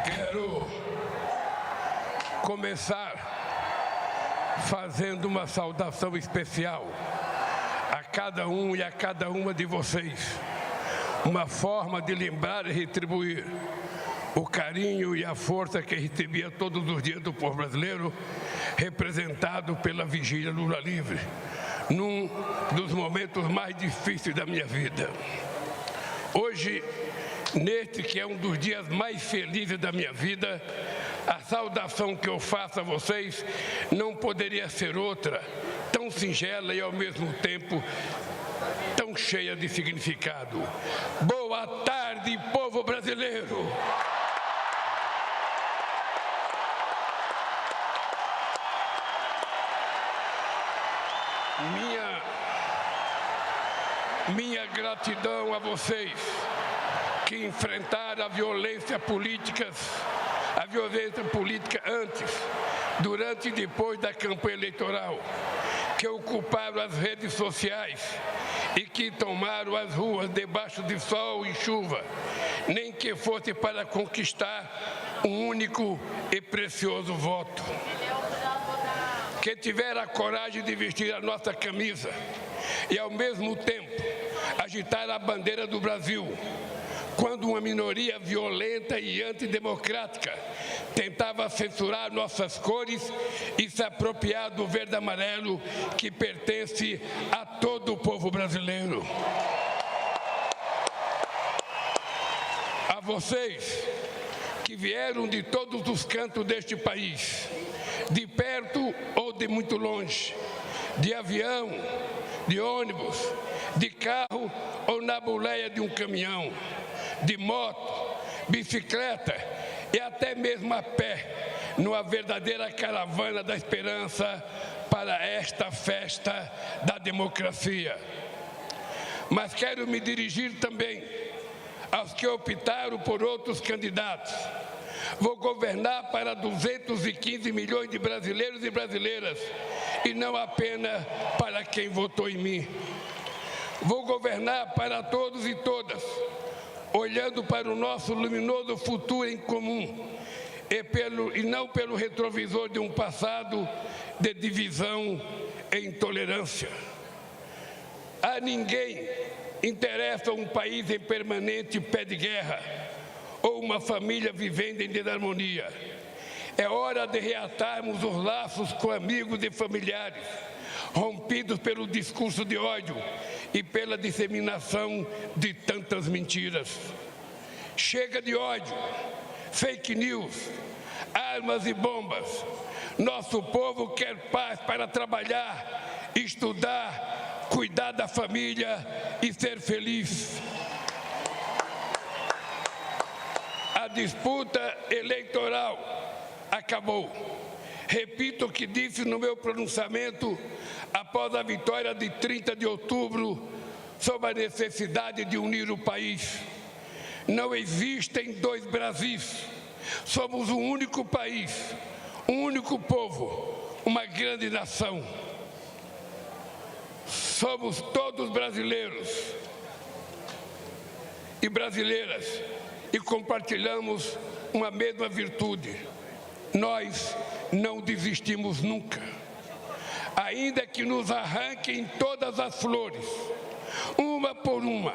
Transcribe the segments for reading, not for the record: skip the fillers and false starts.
Quero começar fazendo uma saudação especial a cada um e a cada uma de vocês. Uma forma de lembrar e retribuir o carinho e a força que recebia todos os dias do povo brasileiro, representado pela Vigília Lula Livre, num dos momentos mais difíceis da minha vida. Hoje, neste que é um dos dias mais felizes da minha vida, a saudação que eu faço a vocês não poderia ser outra, tão singela e ao mesmo tempo tão cheia de significado. Boa tarde, povo brasileiro! Minha gratidão a vocês que enfrentaram a violência política antes, durante e depois da campanha eleitoral, que ocuparam as redes sociais e que tomaram as ruas debaixo de sol e chuva, nem que fosse para conquistar um único e precioso voto. Que tiveram a coragem de vestir a nossa camisa e, ao mesmo tempo, agitar a bandeira do Brasil, quando uma minoria violenta e antidemocrática tentava censurar nossas cores e se apropriar do verde e amarelo que pertence a todo o povo brasileiro. A vocês que vieram de todos os cantos deste país, de perto ou de muito longe, de avião, de ônibus, de carro ou na boleia de um caminhão, de moto, bicicleta e até mesmo a pé, numa verdadeira caravana da esperança para esta festa da democracia. Mas quero me dirigir também aos que optaram por outros candidatos. Vou governar para 215 milhões de brasileiros e brasileiras e não apenas para quem votou em mim. Vou governar para todos e todas, olhando para o nosso luminoso futuro em comum e não pelo retrovisor de um passado de divisão e intolerância. A ninguém interessa um país em permanente pé de guerra ou uma família vivendo em desarmonia. É hora de reatarmos os laços com amigos e familiares, rompidos pelo discurso de ódio e pela disseminação de tantas mentiras. Chega de ódio, fake news, armas e bombas. Nosso povo quer paz para trabalhar, estudar, cuidar da família e ser feliz. A disputa eleitoral acabou. Repito o que disse no meu pronunciamento após a vitória de 30 de outubro sobre a necessidade de unir o país. Não existem dois Brasis. Somos um único país, um único povo, uma grande nação. Somos todos brasileiros e brasileiras e compartilhamos uma mesma virtude. Nós não desistimos nunca. Ainda que nos arranquem todas as flores, uma por uma,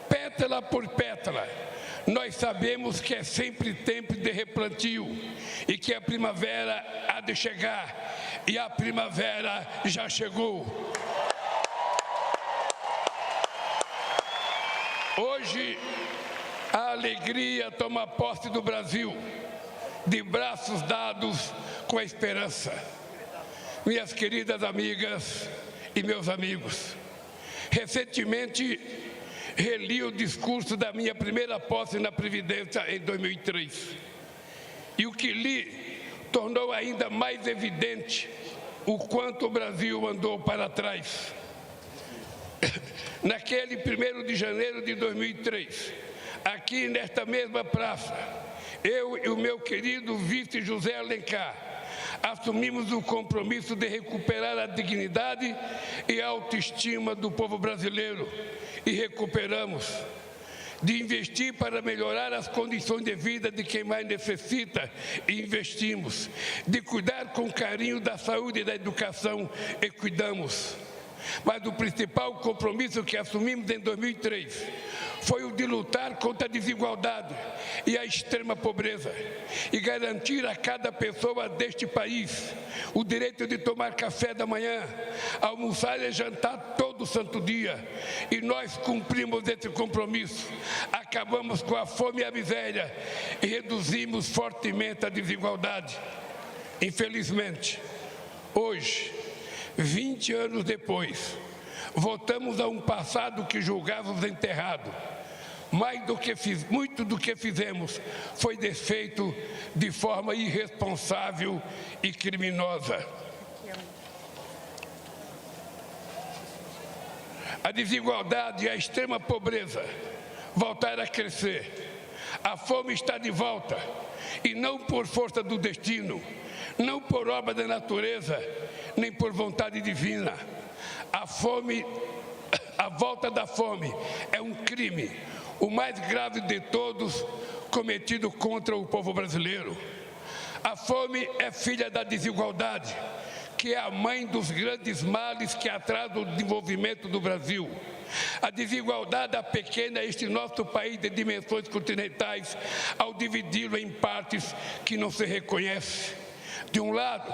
pétala por pétala, nós sabemos que é sempre tempo de replantio e que a primavera há de chegar, e a primavera já chegou. Hoje, a alegria toma posse do Brasil, de braços dados com a esperança. Minhas queridas amigas e meus amigos, recentemente reli o discurso da minha primeira posse na Previdência em 2003. E o que li tornou ainda mais evidente o quanto o Brasil andou para trás. Naquele 1º de janeiro de 2003, aqui nesta mesma praça, eu e o meu querido vice José Alencar assumimos o compromisso de recuperar a dignidade e a autoestima do povo brasileiro, e recuperamos. de investir para melhorar as condições de vida de quem mais necessita e investimos, de cuidar com carinho da saúde e da educação e cuidamos. Mas o principal compromisso que assumimos em 2003 foi o de lutar contra a desigualdade e a extrema pobreza e garantir a cada pessoa deste país o direito de tomar café da manhã, almoçar e jantar todo santo dia. E nós cumprimos esse compromisso. Acabamos com a fome e a miséria e reduzimos fortemente a desigualdade. Infelizmente, hoje, 20 anos depois, voltamos a um passado que julgávamos enterrado. Muito do que fizemos foi desfeito de forma irresponsável e criminosa. A desigualdade e a extrema pobreza voltaram a crescer. A fome está de volta, e não por força do destino, não por obra da natureza, nem por vontade divina. A volta da fome é um crime, o mais grave de todos, cometido contra o povo brasileiro. A fome é filha da desigualdade, que é a mãe dos grandes males que atrasam o desenvolvimento do Brasil. A desigualdade apequena este nosso país de dimensões continentais ao dividi-lo em partes que não se reconhecem. De um lado,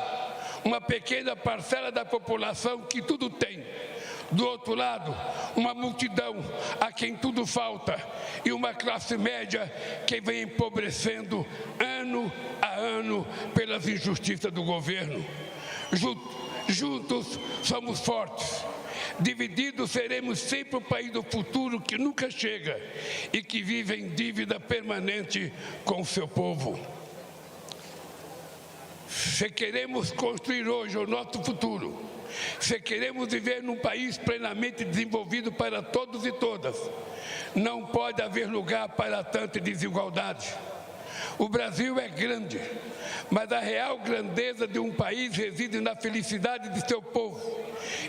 uma pequena parcela da população que tudo tem. Do outro lado, uma multidão a quem tudo falta e uma classe média que vem empobrecendo ano a ano pelas injustiças do governo. Juntos somos fortes. Divididos seremos sempre o país do futuro que nunca chega e que vive em dívida permanente com o seu povo. Se queremos construir hoje o nosso futuro, se queremos viver num país plenamente desenvolvido para todos e todas, não pode haver lugar para tanta desigualdade. O Brasil é grande, mas a real grandeza de um país reside na felicidade de seu povo.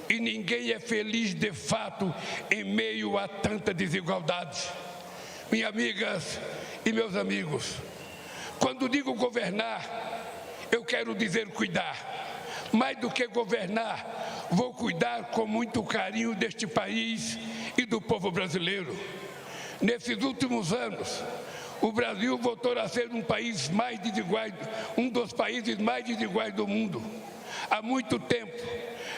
E ninguém é feliz de fato em meio a tanta desigualdade. Minhas amigas e meus amigos, quando digo governar, eu quero dizer cuidar. Mais do que governar, vou cuidar com muito carinho deste país e do povo brasileiro. Nesses últimos anos, o Brasil voltou a ser um dos países mais desiguais do mundo. Há muito tempo,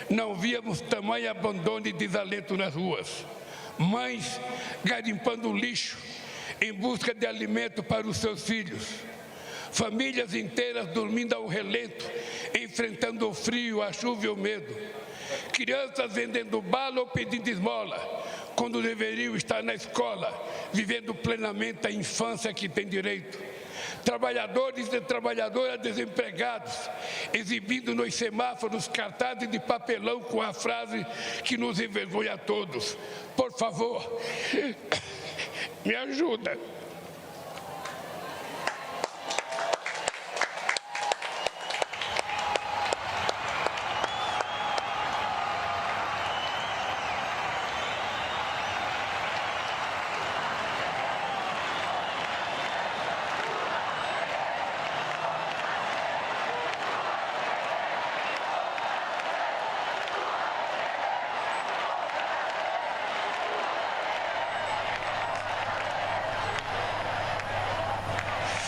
não víamos tamanho abandono e desalento nas ruas. Mães garimpando lixo em busca de alimento para os seus filhos. Famílias inteiras dormindo ao relento, enfrentando o frio, a chuva e o medo. Crianças vendendo bala ou pedindo esmola, quando deveriam estar na escola, vivendo plenamente a infância que tem direito. Trabalhadores e trabalhadoras desempregados, exibindo nos semáforos cartazes de papelão com a frase que nos envergonha a todos: por favor, me ajuda.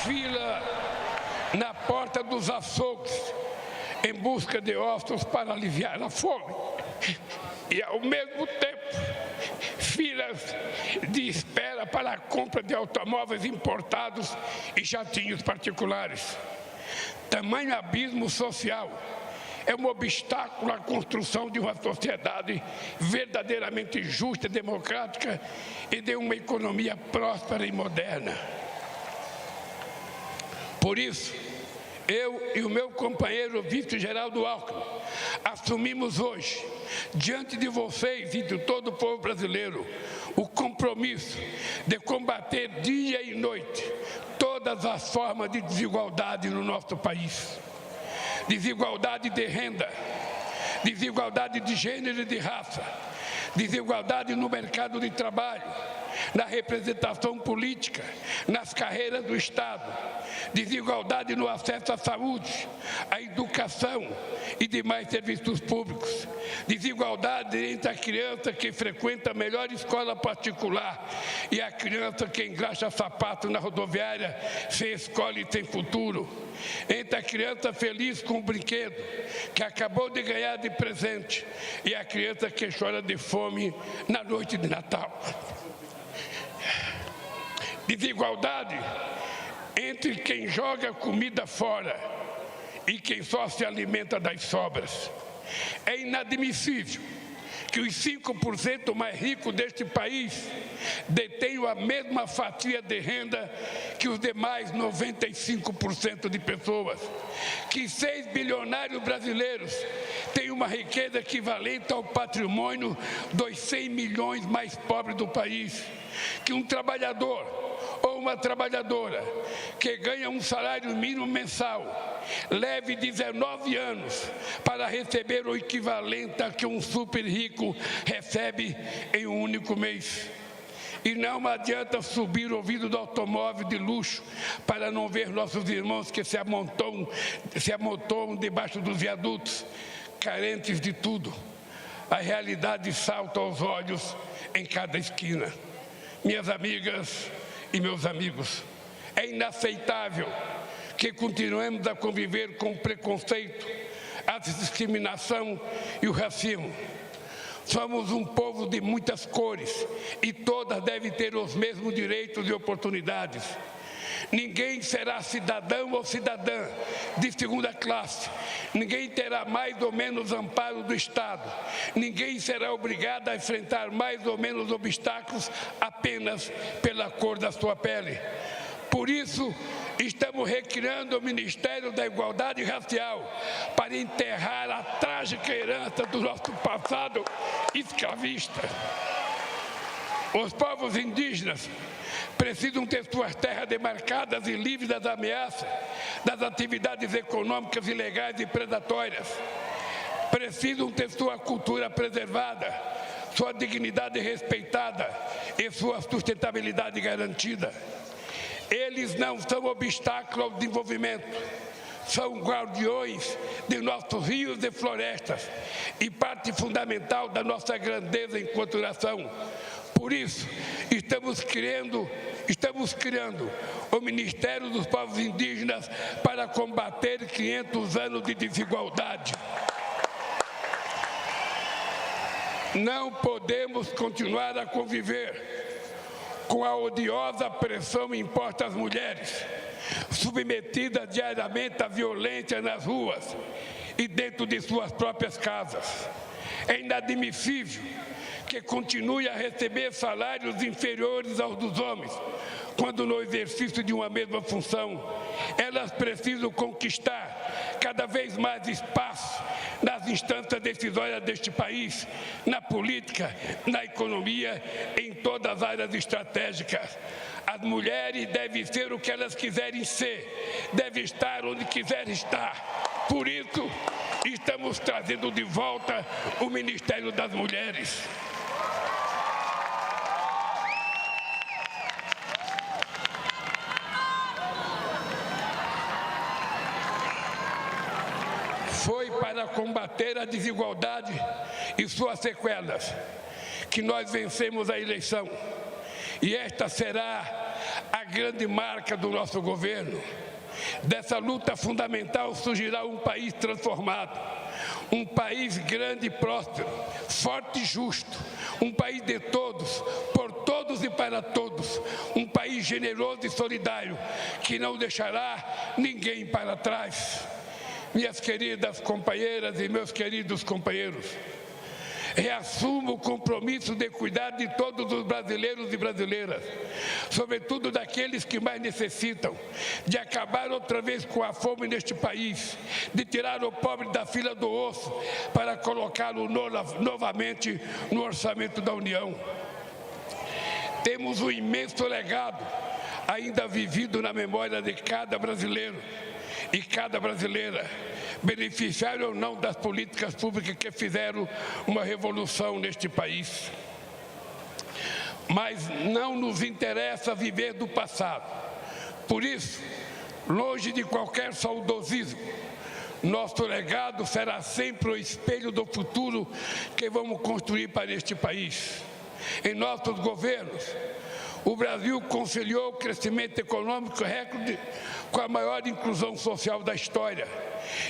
Fila na porta dos açougues em busca de ossos para aliviar a fome. E, ao mesmo tempo, filas de espera para a compra de automóveis importados e jatinhos particulares. Tamanho abismo social é um obstáculo à construção de uma sociedade verdadeiramente justa e democrática e de uma economia próspera e moderna. Por isso, eu e o meu companheiro vice-geraldo Alckmin assumimos hoje, diante de vocês e de todo o povo brasileiro, o compromisso de combater dia e noite todas as formas de desigualdade no nosso país. Desigualdade de renda, desigualdade de gênero e de raça, desigualdade no mercado de trabalho, na representação política, nas carreiras do Estado, desigualdade no acesso à saúde, à educação e demais serviços públicos, desigualdade entre a criança que frequenta a melhor escola particular e a criança que engraxa sapato na rodoviária sem escola e sem futuro, entre a criança feliz com o brinquedo que acabou de ganhar de presente e a criança que chora de fome na noite de Natal. Desigualdade entre quem joga comida fora e quem só se alimenta das sobras. É inadmissível que os 5% mais ricos deste país detenham a mesma fatia de renda que os demais 95% de pessoas, que 6 bilionários brasileiros têm uma riqueza equivalente ao patrimônio dos 100 milhões mais pobres do país, que um trabalhador ou uma trabalhadora que ganha um salário mínimo mensal leve 19 anos para receber o equivalente a que um super rico recebe em um único mês. E não adianta subir o vidro do automóvel de luxo para não ver nossos irmãos que se amontoam debaixo dos viadutos, carentes de tudo. A realidade salta aos olhos em cada esquina. Minhas amigas e meus amigos, é inaceitável que continuemos a conviver com o preconceito, a discriminação e o racismo. Somos um povo de muitas cores e todas devem ter os mesmos direitos e oportunidades. Ninguém será cidadão ou cidadã de segunda classe. Ninguém terá mais ou menos amparo do Estado. Ninguém será obrigado a enfrentar mais ou menos obstáculos apenas pela cor da sua pele. Por isso, estamos recriando o Ministério da Igualdade Racial para enterrar a trágica herança do nosso passado escravista. Os povos indígenas precisam ter suas terras demarcadas e livres das ameaças das atividades econômicas ilegais e predatórias. Precisam ter sua cultura preservada, sua dignidade respeitada e sua sustentabilidade garantida. Eles não são obstáculo ao desenvolvimento, são guardiões de nossos rios e florestas e parte fundamental da nossa grandeza enquanto nação. Por isso, estamos criando o Ministério dos Povos Indígenas para combater 500 anos de desigualdade. Não podemos continuar a conviver com a odiosa pressão imposta às mulheres, submetidas diariamente à violência nas ruas e dentro de suas próprias casas. É inadmissível que continue a receber salários inferiores aos dos homens, quando no exercício de uma mesma função, elas precisam conquistar cada vez mais espaço nas instâncias decisórias deste país, na política, na economia, em todas as áreas estratégicas. As mulheres devem ser o que elas quiserem ser, devem estar onde quiserem estar. Por isso, estamos trazendo de volta o Ministério das Mulheres. Foi para combater a desigualdade e suas sequelas que nós vencemos a eleição. E esta será a grande marca do nosso governo. Dessa luta fundamental surgirá um país transformado, um país grande e próspero, forte e justo, um país de todos, por todos e para todos, um país generoso e solidário, que não deixará ninguém para trás. Minhas queridas companheiras e meus queridos companheiros, reassumo o compromisso de cuidar de todos os brasileiros e brasileiras, sobretudo daqueles que mais necessitam, de acabar outra vez com a fome neste país, de tirar o pobre da fila do osso para colocá-lo novamente no orçamento da União. Temos um imenso legado ainda vivido na memória de cada brasileiro e cada brasileira, beneficiário ou não das políticas públicas que fizeram uma revolução neste país. mas não nos interessa viver do passado. Por isso, longe de qualquer saudosismo, nosso legado será sempre o espelho do futuro que vamos construir para este país. Em nossos governos, o Brasil conciliou o crescimento econômico recorde com a maior inclusão social da história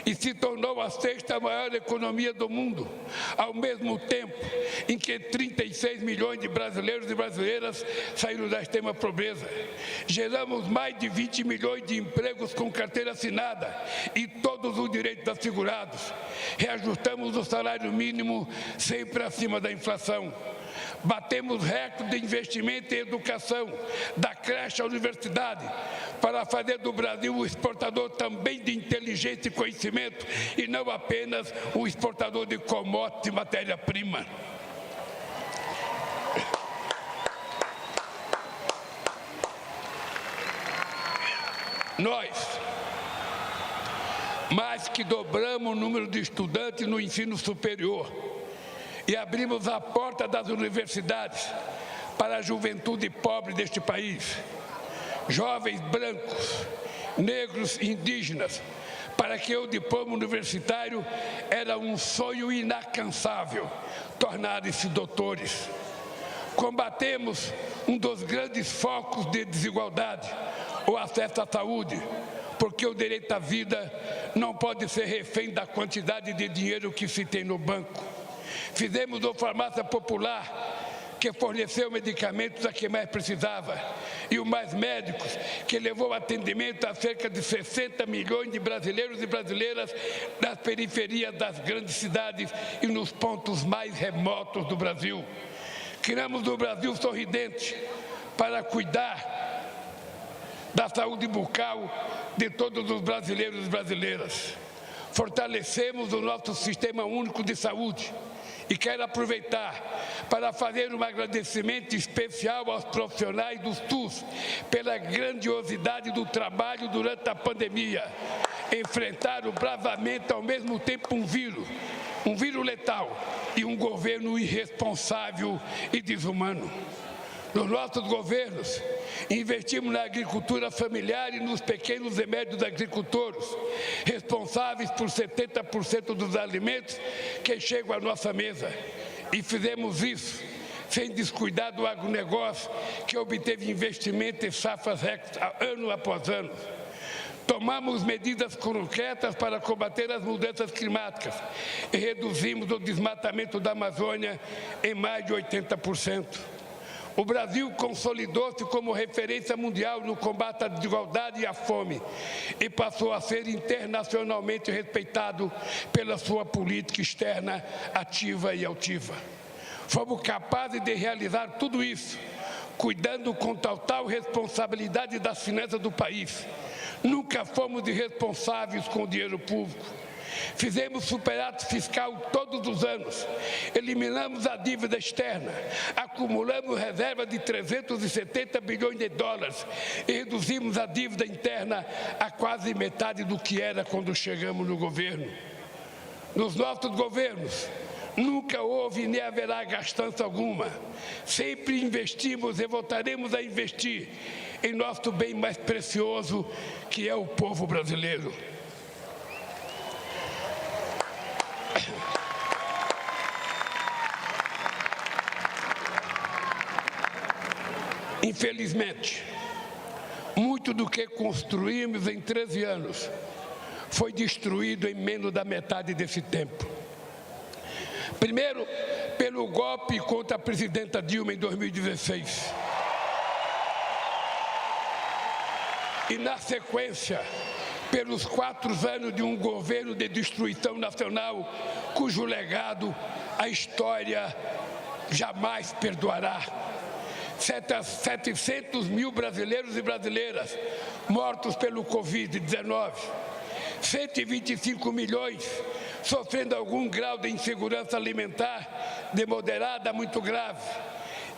e se tornou a sexta maior economia do mundo, ao mesmo tempo em que 36 milhões de brasileiros e brasileiras saíram da extrema pobreza. Geramos mais de 20 milhões de empregos com carteira assinada e todos os direitos assegurados. Reajustamos o salário mínimo sempre acima da inflação. Batemos recorde de investimento em educação, da creche à universidade, para fazer do Brasil um exportador também de inteligência e conhecimento, e não apenas um exportador de commodities e matéria-prima. Nós, mais que dobramos o número de estudantes no ensino superior, e abrimos a porta das universidades para a juventude pobre deste país, jovens brancos, negros e indígenas, para que o diploma universitário era um sonho inalcançável, tornarem-se doutores. Combatemos um dos grandes focos de desigualdade, o acesso à saúde, porque o direito à vida não pode ser refém da quantidade de dinheiro que se tem no banco. Fizemos uma farmácia popular que forneceu medicamentos a quem mais precisava e o Mais Médicos, que levou atendimento a cerca de 60 milhões de brasileiros e brasileiras nas periferias das grandes cidades e nos pontos mais remotos do Brasil. Criamos o Brasil Sorridente para cuidar da saúde bucal de todos os brasileiros e brasileiras. Fortalecemos o nosso Sistema Único de Saúde. E quero aproveitar para fazer um agradecimento especial aos profissionais do SUS pela grandiosidade do trabalho durante a pandemia. Enfrentaram bravamente ao mesmo tempo um vírus letal e um governo irresponsável e desumano. Nos nossos governos, investimos na agricultura familiar e nos pequenos e médios agricultores, responsáveis por 70% dos alimentos que chegam à nossa mesa. E fizemos isso sem descuidar do agronegócio, que obteve investimento em safras ano após ano. Tomamos medidas concretas para combater as mudanças climáticas e reduzimos o desmatamento da Amazônia em mais de 80%. O Brasil consolidou-se como referência mundial no combate à desigualdade e à fome e passou a ser internacionalmente respeitado pela sua política externa ativa e altiva. Fomos capazes de realizar tudo isso, cuidando com total responsabilidade das finanças do país. Nunca fomos irresponsáveis com o dinheiro público. Fizemos superávit fiscal todos os anos, eliminamos a dívida externa, acumulamos reserva de 370 bilhões de dólares e reduzimos a dívida interna a quase metade do que era quando chegamos no governo. Nos nossos governos, nunca houve nem haverá gastança alguma. Sempre investimos e voltaremos a investir em nosso bem mais precioso, que é o povo brasileiro. Infelizmente, muito do que construímos em 13 anos foi destruído em menos da metade desse tempo. Primeiro, pelo golpe contra a presidenta Dilma em 2016. E, na sequência, pelos 4 anos de um governo de destruição nacional, cujo legado a história jamais perdoará. 700 mil brasileiros e brasileiras mortos pelo Covid-19, 125 milhões sofrendo algum grau de insegurança alimentar, de moderada a muito grave,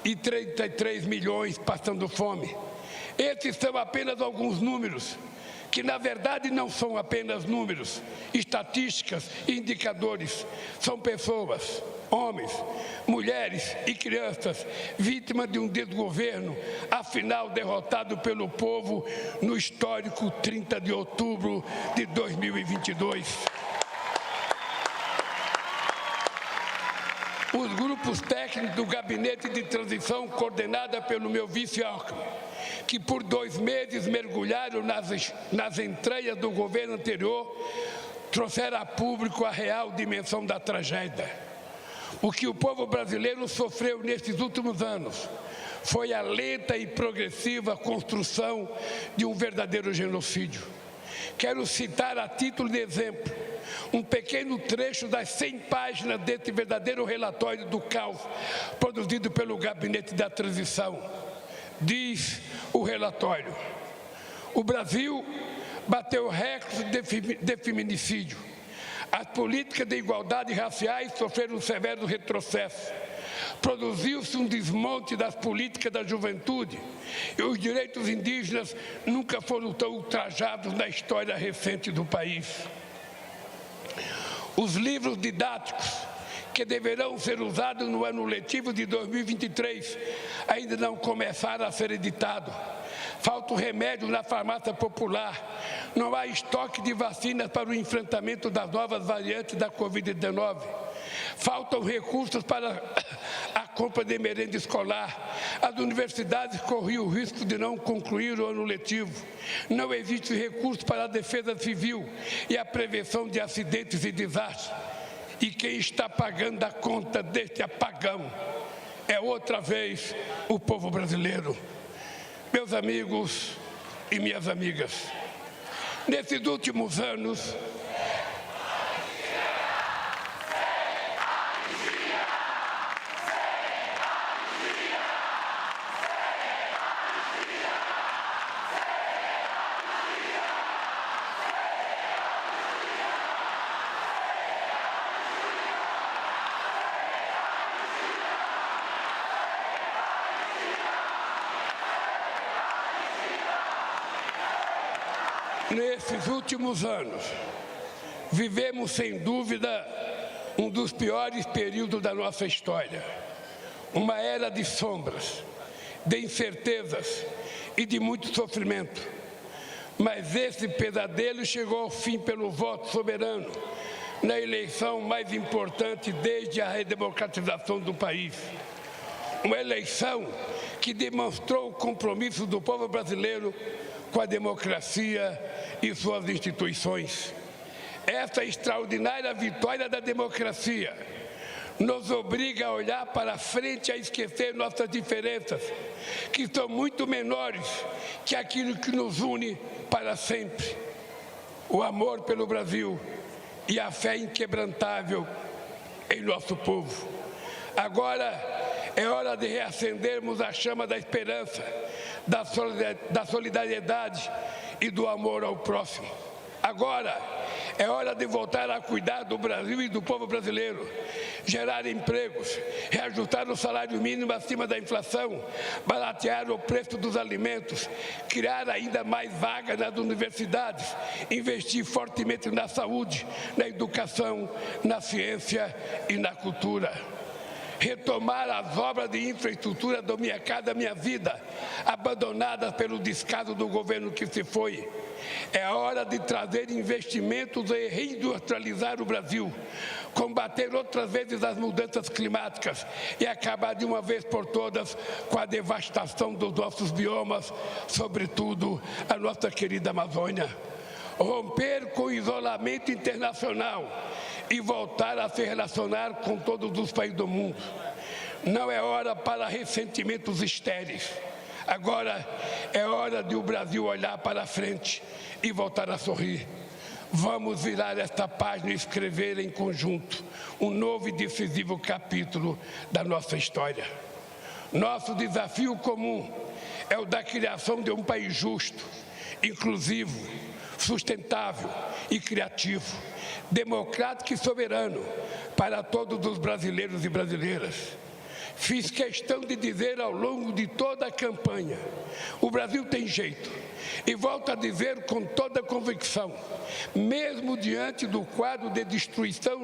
e 33 milhões passando fome. Esses são apenas alguns números, que na verdade não são apenas números, estatísticas e indicadores. São pessoas, homens, mulheres e crianças, vítimas de um desgoverno, afinal derrotado pelo povo no histórico 30 de outubro de 2022. Os grupos técnicos do Gabinete de Transição, coordenada pelo meu vice Alckmin, que por 2 meses mergulharam nas entranhas do governo anterior, trouxeram a público a real dimensão da tragédia. O que o povo brasileiro sofreu nesses últimos anos foi a lenta e progressiva construção de um verdadeiro genocídio. Quero citar a título de exemplo um pequeno trecho das 100 páginas desse verdadeiro relatório do caos produzido pelo Gabinete da Transição. Diz o relatório: o Brasil bateu recorde de feminicídio. As políticas de igualdade raciais sofreram um severo retrocesso. Produziu-se um desmonte das políticas da juventude e os direitos indígenas nunca foram tão ultrajados na história recente do país. Os livros didáticos que deverão ser usados no ano letivo de 2023 ainda não começaram a ser editados. Falta o remédio na farmácia popular. Não há estoque de vacinas para o enfrentamento das novas variantes da Covid-19. Faltam recursos para a compra de merenda escolar. As universidades corriam o risco de não concluir o ano letivo. Não existe recurso para a defesa civil e a prevenção de acidentes e desastres. E quem está pagando a conta deste apagão é outra vez o povo brasileiro. Meus amigos e minhas amigas, nesses últimos anos, vivemos sem dúvida um dos piores períodos da nossa história. Uma era de sombras, de incertezas e de muito sofrimento. Mas esse pesadelo chegou ao fim pelo voto soberano, na eleição mais importante desde a redemocratização do país. Uma eleição que demonstrou o compromisso do povo brasileiro com a democracia e suas instituições. Esta extraordinária vitória da democracia nos obriga a olhar para frente e a esquecer nossas diferenças, que são muito menores que aquilo que nos une para sempre: o amor pelo Brasil e a fé inquebrantável em nosso povo. Agora é hora de reacendermos a chama da esperança, da solidariedade e do amor ao próximo. Agora é hora de voltar a cuidar do Brasil e do povo brasileiro, gerar empregos, reajustar o salário mínimo acima da inflação, baratear o preço dos alimentos, criar ainda mais vagas nas universidades, investir fortemente na saúde, na educação, na ciência e na cultura. Retomar as obras de infraestrutura do Minha Casa Minha Vida, abandonadas pelo descaso do governo que se foi. É hora de trazer investimentos e reindustrializar o Brasil, combater outras vezes as mudanças climáticas e acabar de uma vez por todas com a devastação dos nossos biomas, sobretudo a nossa querida Amazônia. Romper com o isolamento internacional e voltar a se relacionar com todos os países do mundo. Não é hora para ressentimentos estéreis. Agora é hora de o Brasil olhar para frente e voltar a sorrir. Vamos virar esta página e escrever em conjunto um novo e decisivo capítulo da nossa história. Nosso desafio comum é o da criação de um país justo, inclusivo, sustentável e criativo, democrático e soberano para todos os brasileiros e brasileiras. Fiz questão de dizer ao longo de toda a campanha: o Brasil tem jeito. E volto a dizer com toda convicção, mesmo diante do quadro de destruição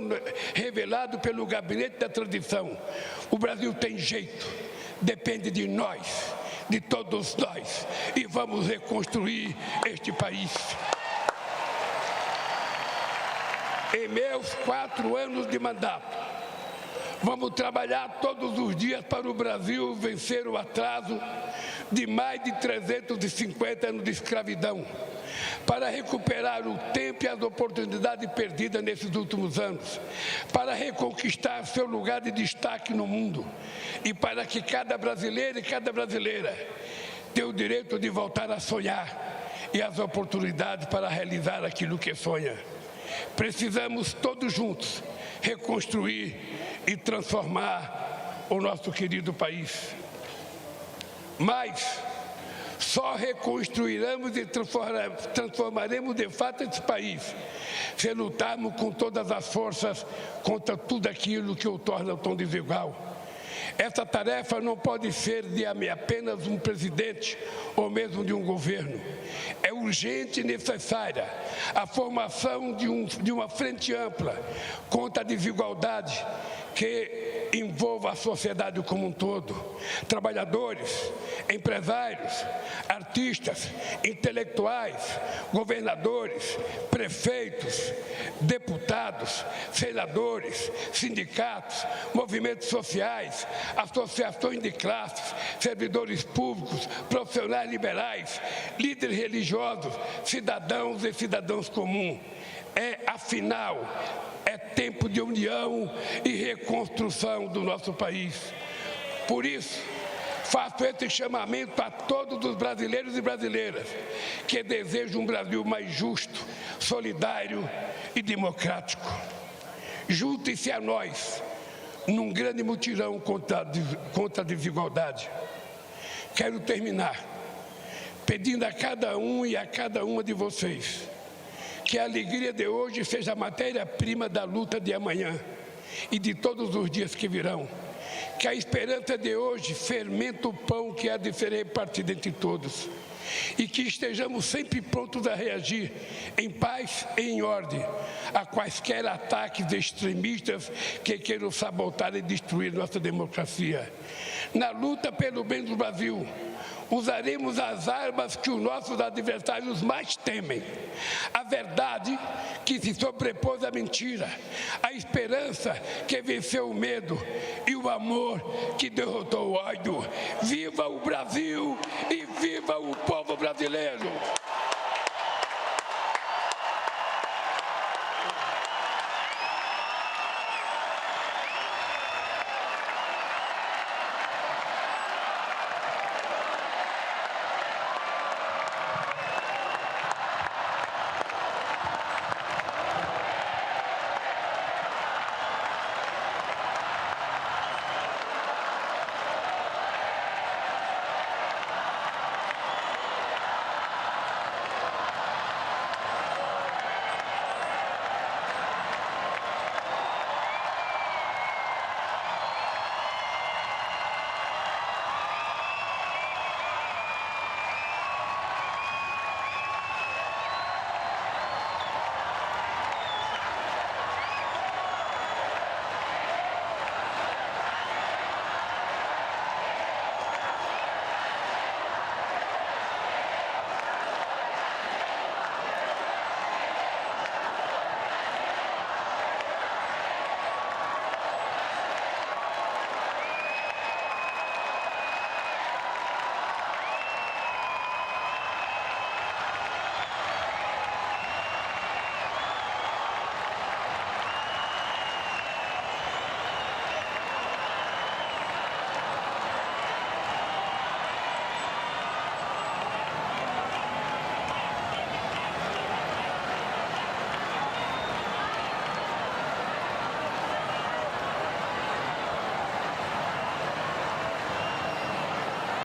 revelado pelo Gabinete da Transição, o Brasil tem jeito. Depende de nós, de todos nós, e vamos reconstruir este país. Em meus 4 anos de mandato, vamos trabalhar todos os dias para o Brasil vencer o atraso de mais de 350 anos de escravidão, para recuperar o tempo e as oportunidades perdidas nesses últimos anos, para reconquistar seu lugar de destaque no mundo e para que cada brasileiro e cada brasileira tenha o direito de voltar a sonhar e as oportunidades para realizar aquilo que sonha. Precisamos todos juntos reconstruir e transformar o nosso querido país. Mas só reconstruiremos e transformaremos de fato esse país se lutarmos com todas as forças contra tudo aquilo que o torna tão desigual. Essa tarefa não pode ser de apenas um presidente ou mesmo de um governo. É urgente e necessária a formação de uma frente ampla contra a desigualdade que envolva a sociedade como um todo. Trabalhadores, empresários, artistas, intelectuais, governadores, prefeitos, deputados, senadores, sindicatos, movimentos sociais, associações de classes, servidores públicos, profissionais liberais, líderes religiosos, cidadãos e cidadãos comuns. Afinal, é tempo de união e reconstrução do nosso país. Por isso, faço esse chamamento a todos os brasileiros e brasileiras que desejam um Brasil mais justo, solidário e democrático. Juntem-se a nós num grande mutirão contra a desigualdade. Quero terminar pedindo a cada um e a cada uma de vocês que a alegria de hoje seja a matéria-prima da luta de amanhã e de todos os dias que virão. Que a esperança de hoje fermente o pão que há de ser repartido entre todos. E que estejamos sempre prontos a reagir em paz e em ordem a quaisquer ataques extremistas que queiram sabotar e destruir nossa democracia. Na luta pelo bem do Brasil, usaremos as armas que os nossos adversários mais temem. A verdade que se sobrepôs à mentira, a esperança que venceu o medo e o amor que derrotou o ódio. Viva o Brasil e viva o povo brasileiro!